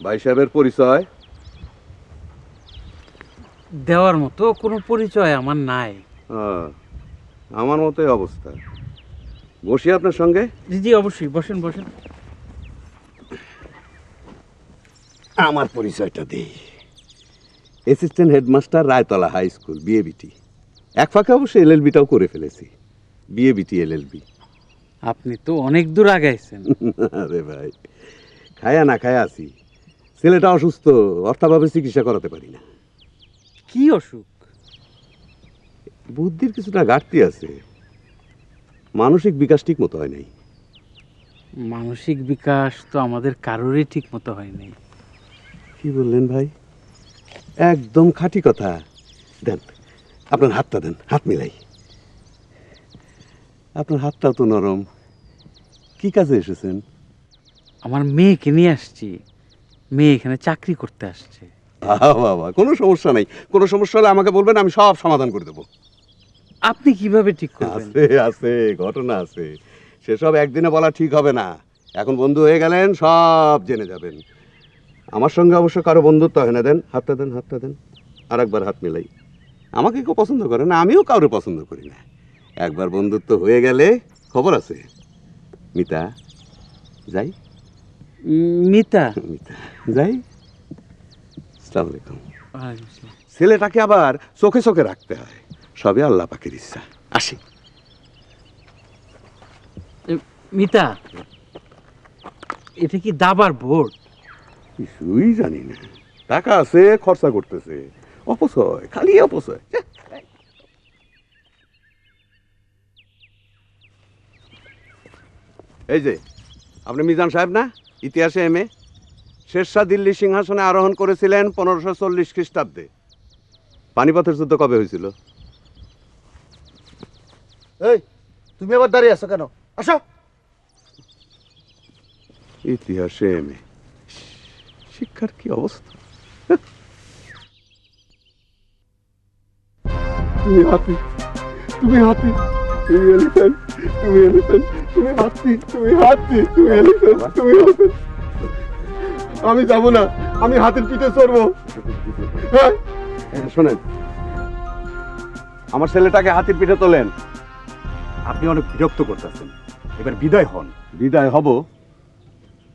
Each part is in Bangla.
ভাই সাহেবের পরিচয় দেওয়ার মতো কোনো পরিচয় আমার নাই। আহ, আমার মতোই অবস্থা। বসি আপনার সঙ্গে। জি জি, অবশ্যই, বসেন বসেন। আমার পরিচয়টা দেই। Assistant headmaster, Raytala high school, BA BT. এক ফাঁকে অবশ্য এলএলবিটাও করে ফেলেছি। BA BT LLB. আপনি তো অনেক দূর আগাইছেন। আরে ভাই, খায়া না খায়া আছি। ছেলেটা অসুস্থ, অর্থাভাবে চিকিৎসা করাতে পারি না। কি অসুখ? বুদ্ধির কিছুটা ঘাটতি আছে, মানসিক বিকাশ ঠিক মতো হয় নাই। মানসিক বিকাশ তো আমাদের কারোরই ঠিক মতো হয় নাই। কি বললেন ভাই? একদম খাঁটি কথা। দেন, আপনার হাতটা দেন, হাত মিলাই। আপনার হাতটাও তো নরম। কি কাজে এসেছেন? আমার মেয়েকে নিয়ে আসছি, মেয়ে এখানে চাকরি করতে আসছে। বাবা, কোনো সমস্যা নাই। কোনো সমস্যা হলে আমাকে বলবেন, আমি সব সমাধান করে দেবো। আপনি কিভাবে ঠিক করবেন? আছে আছে, ঘটনা আছে। সেসব একদিনে বলা ঠিক হবে না। এখন বন্ধু হয়ে গেলেন, সব জেনে যাবেন। আমার সঙ্গে অবশ্য কারো বন্ধুত্ব হয় না। দেন হাতটা, দেন হাতটা দেন। আর একবার হাত মিলাই। আমাকে কেউ পছন্দ করে না, আমিও কাউরে পছন্দ করি না। একবার বন্ধুত্ব হয়ে গেলে খবর আছে। মিতা, যাই। মিতা? মিতা, যাই। আসসালামু আলাইকুম। ওয়ালাইকুম আসসালাম। ছেলেটাকে আবার চোখে চোখে রাখতে হয়। সবই আল্লাহ পাকের ইচ্ছা। আসি। মিতা, এটা কি দাবার বোর্ড? কিছুই জানি না। টাকা আছে, খরচা করতেছে। অপচয়, খালি অপচয়। এই যে, আপনি মিজান সাহেব না? ইতিহাসে এমএ। শেরশাহ দিল্লি সিংহাসনে আরোহণ করেছিলেন 1540 খ্রিস্টাব্দে। পানিপথের যুদ্ধ কবে হয়েছিল? এই, তুমি আবার দাঁড়িয়ে আছো কেন? আসো। ইতিহাসে এমএ। শিক্ষার কি অবস্থা! তুমি হাতি, তুমি হাতি, তুমি এলিফ্যান্ট, তুমি এলিফ্যান্ট, তুমি হাতি, তুমি হাতি, তুমি এলিফ্যান্ট, তুমি এলিফ্যান্ট। আমি যাব না, আমি হাতির পিঠে চড়বো। হ্যাঁ, শোনেন, আমার ছেলেটাকে হাতির পিঠে তোলেন। আপনি অনেক বিরক্ত করতেছেন, এবার বিদায় হন। বিদায় হব?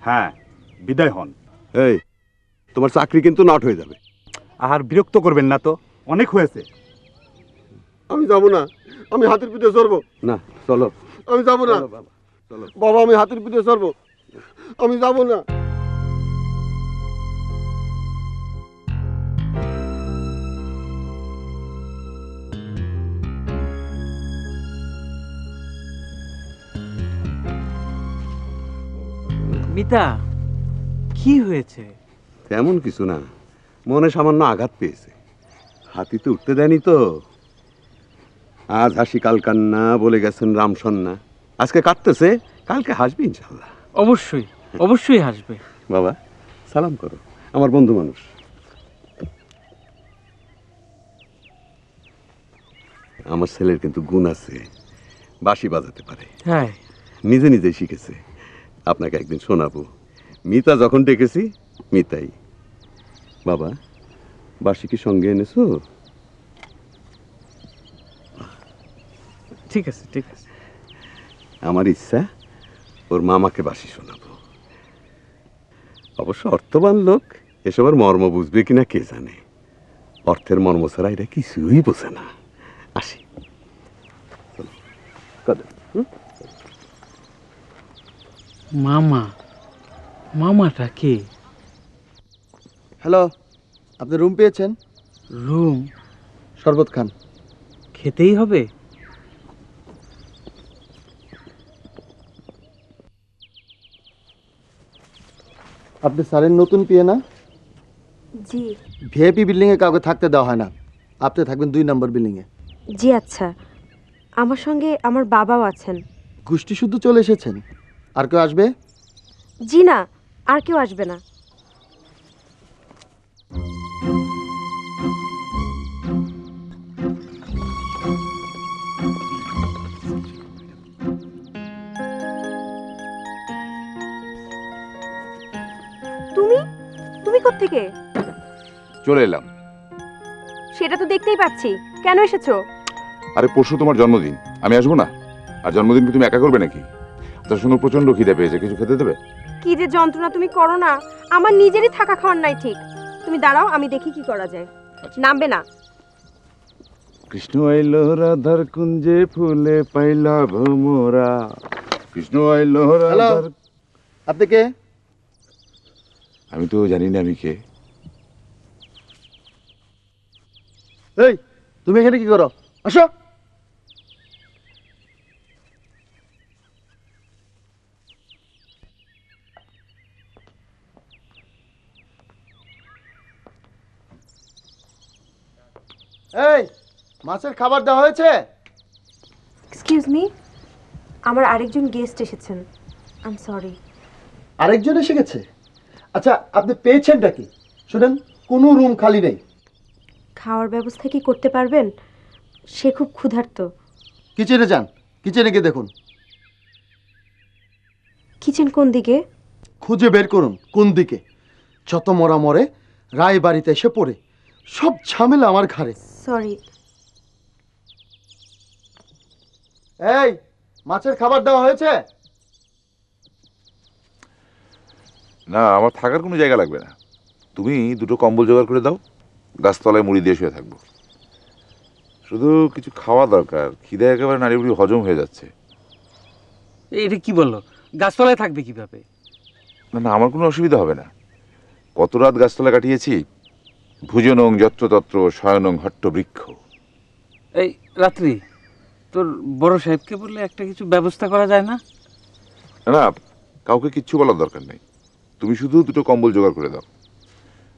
হ্যাঁ, বিদায় হন। এই, তোমার চাকরি কিন্তু নট হয়ে যাবে। আর বিরক্ত করবেন না তো, অনেক হয়েছে। আমি যাব না, আমি হাতির পিঠে চড়বো। না, চলো। আমি যাব না চলো বাবা, চলো। বাবা, আমি হাতির পিঠে চড়বো। আমি যাব না। মিতা, কি হয়েছে? তেমন কিছু না, মনে সামান্য আঘাত পেয়েছে। হাতিতে উঠতে দেয়নি তো। আজ হাসি কাল কান্না বলে গেছেন রামসন্না। আজকে কাটতেছে, কালকে হাসবে ইনশাল্লাহ। অবশ্যই, অবশ্যই হাসবে। বাবা, সালাম করো, আমার বন্ধু মানুষ। আমার ছেলের কিন্তু গুণ আছে, বাঁশি বাজাতে পারে। হ্যাঁ, নিজে নিজেই শিখেছে। আপনাকে একদিন শোনাবো। মিতা যখন ডেকেছি, মিতাই। বাবা, বাঁশি কি সঙ্গে এনেছো? ঠিক আছে ঠিক আছে। আমার ইচ্ছা ওর মামাকে বাঁশি শোনাবো। অবশ্য অর্থবান লোক, এসবের মর্ম বুঝবে কিনা কে জানে। অর্থের মর্ম ছাড়া এটা কিছুই বোঝে না। আসি। চলো, কাঁদো, হুম? মামা? মামাটা কে? হ্যালো, আপনি রুম পেয়েছেন? রুম? শরবত খান। খেতেই হবে? আপনি স্যারের নতুন পিয়ে না? জি। ভিআইপি বিল্ডিংয়ে কাউকে থাকতে দেওয়া হয় না। আপনি থাকবেন 2 নম্বর বিল্ডিংয়ে। জি আচ্ছা, আমার সঙ্গে আমার বাবাও আছেন। গোষ্ঠী শুদ্ধ চলে এসেছেন? আর কেউ আসবে? জি না, আর কেউ আসবে না। তুমি কোত্থেকে? চলে এলাম। সেটা তো দেখতেই পাচ্ছি। কেন এসেছো? আরে পরশু তোমার জন্মদিন, আমি আসবো না? আর জন্মদিন কি তুমি একা করবে নাকি? তার শুনে প্রচন্ড খিদে পেয়েছে, কিছু খেতে দেবে? কি যে যন্ত্রণা তুমি করো না, আমার নিজেরই থাকা খাওয়ার নাই ঠিক। তুমি দাঁড়াও, আমি দেখি কি করা যায়। নামবে না। কৃষ্ণ আইলো রাধার কুঞ্জে ফুলে পাইলা ভোমরা, কৃষ্ণ আইলো রাধার। আপনি কে? আমি তো জানি না আমি কে। এই, তুমি এখানে কি করো? আসো। এই, মাছের খাবার দেওয়া হয়েছে? এক্সকিউজ মি, আমার আরেকজন গেস্ট এসেছেন। I am sorry. আরেকজন এসে গেছে? আচ্ছা, আপনি পেয়েছেনটা কি? শুনেন, কোনো রুম খালি নেই। খাওয়ার ব্যবস্থা কি করতে পারবেন? সে খুব ক্ষুধার্ত। কিচেনে যান, কিচেনে গিয়ে দেখুন। কিচেন কোন দিকে? খুঁজে বের করুন কোন দিকে। যত মরা মরে, রায় বাড়িতে এসে পড়ে, সব ঝামেলা আমার ঘাড়ে। সরি। এই, মাছের খাবার দেওয়া হয়েছে? না, আমার থাকার কোনো জায়গা লাগবে না। তুমি দুটো কম্বল জোগাড় করে দাও, গাছতলায় মুড়ি দিয়ে শুয়ে থাকবো। শুধু কিছু খাওয়া দরকার, খিদে একেবারে নাড়ি বুড়ি হজম হয়ে যাচ্ছে। এটা কি বললো? গাছতলায় থাকবে কিভাবে? না না, আমার কোনো অসুবিধা হবে না। কত রাত গাছতলা কাটিয়েছি। ভুজনং যত্রতত্র শয়নং হট্ট বৃক্ষ। এই রাত্রি তোর বড় সাহেবকে বললে একটা কিছু ব্যবস্থা করা যায় না? না না, কাউকে কিচ্ছু বলার দরকার নেই। তুমি শুধু দুটো কম্বল জোগাড় করে দাও।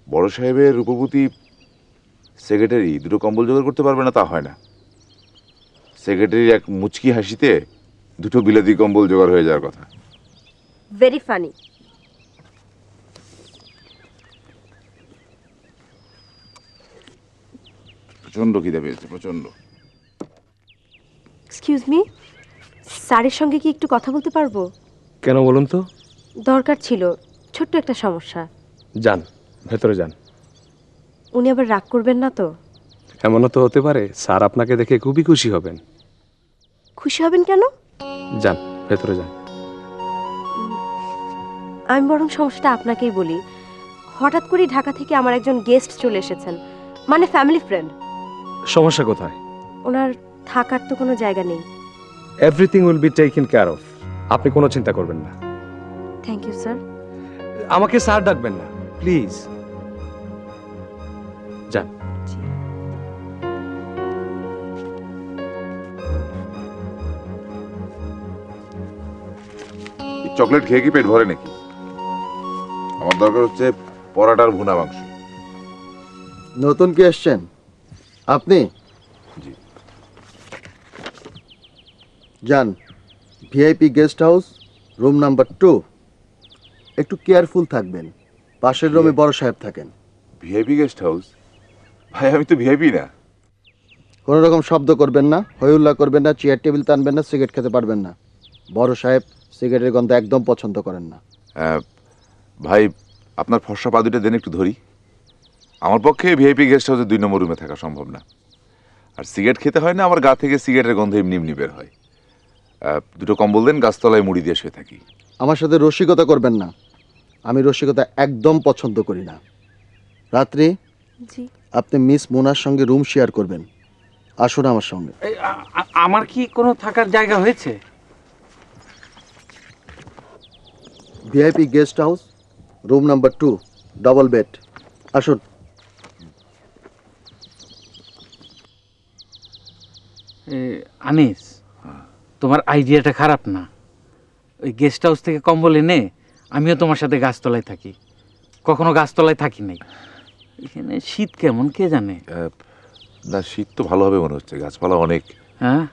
বড় সাহেবের রূপবতী সেক্রেটারি দুটো কম্বল জোগাড় করতে পারবে না তা হয় না। সেক্রেটারির এক মুচকি হাসিতে দুটো বিলাতি কম্বল জোগাড় হয়ে যাওয়ার কথা। Very funny. প্রচন্ড খিদে পেয়েছে, প্রচন্ড। এক্সকিউজ মি, স্যারের সঙ্গে কি একটু কথা বলতে পারবো? কেন বলুন তো? দরকার ছিল, ছোট্ট একটা সমস্যা। যান, ভেতরে যান। উনি আবার রাগ করবেন না তো? এমনও তো হতে পারে স্যার আপনাকে দেখে খুবই খুশি হবেন। খুশি হবেন কেন? যান, ভেতরে যান। আমি বরং সমস্যাটা আপনাকেই বলি। হঠাৎ করে ঢাকা থেকে আমার একজন গেস্ট চলে এসেছেন, মানে ফ্যামিলি ফ্রেন্ড। সমস্যা কোথায়? ওনার থাকার তো কোনো জায়গা নেই। Everything will be taken care of. আপনি কোনো চিন্তা করবেন না। Thank you sir. আমাকে স্যার ডাকবেন না প্লিজ। যান। চকলেট খেয়ে কি পেট ভরে নাকি? আমার দরকার হচ্ছে পরাটার ভুনা মাংস। নতুন কি এসছেন আপনি? জি। যান, VIP guest house, room number 2। একটু কেয়ারফুল থাকবেন, পাশের রুমে বড় সাহেব থাকেন। VIP guest house? ভাই আমি তো ভিআইপি না। কোনো রকম শব্দ করবেন না, হইহুল্লা করবেন না, চেয়ার টেবিল টানবেন না, সিগারেট খেতে পারবেন না। বড় সাহেব সিগারেটের গন্ধ একদম পছন্দ করেন না। ভাই আপনার ফর্সা পা দুটো দেন একটু ধরি। আমার পক্ষে ভিআইপি গেস্ট হাউসে 2 নম্বর রুমে থাকা সম্ভব না। আর সিগারেট খেতে হয় না, আমার গা থেকে সিগারেটের গন্ধ এমনি এমনি বের হয়। দুটো কম্বল দেন, গাছতলায় মুড়ি দিয়ে শুয়ে থাকি। আমার সাথে রসিকতা করবেন না, আমি রসিকতা একদম পছন্দ করি না। রাত্রি, জি। আপনি মিস মোনার সঙ্গে রুম শেয়ার করবেন। আসুন আমার সঙ্গে। এই, আমার কি কোনো থাকার জায়গা হয়েছে? VIP guest house, room number 2, double bed. আসুন। আনিস, তোমার আইডিয়াটা খারাপ না। ওই গেস্ট হাউস থেকে কম্বল এনে আমিও তোমার সাথে গাছতলায় থাকি। কখনো গাছতলায় থাকি নাই। এখানে শীত কেমন কে জানে? না, শীত তো ভালো হবে মনে হচ্ছে, গাছপালা অনেক। হ্যাঁ,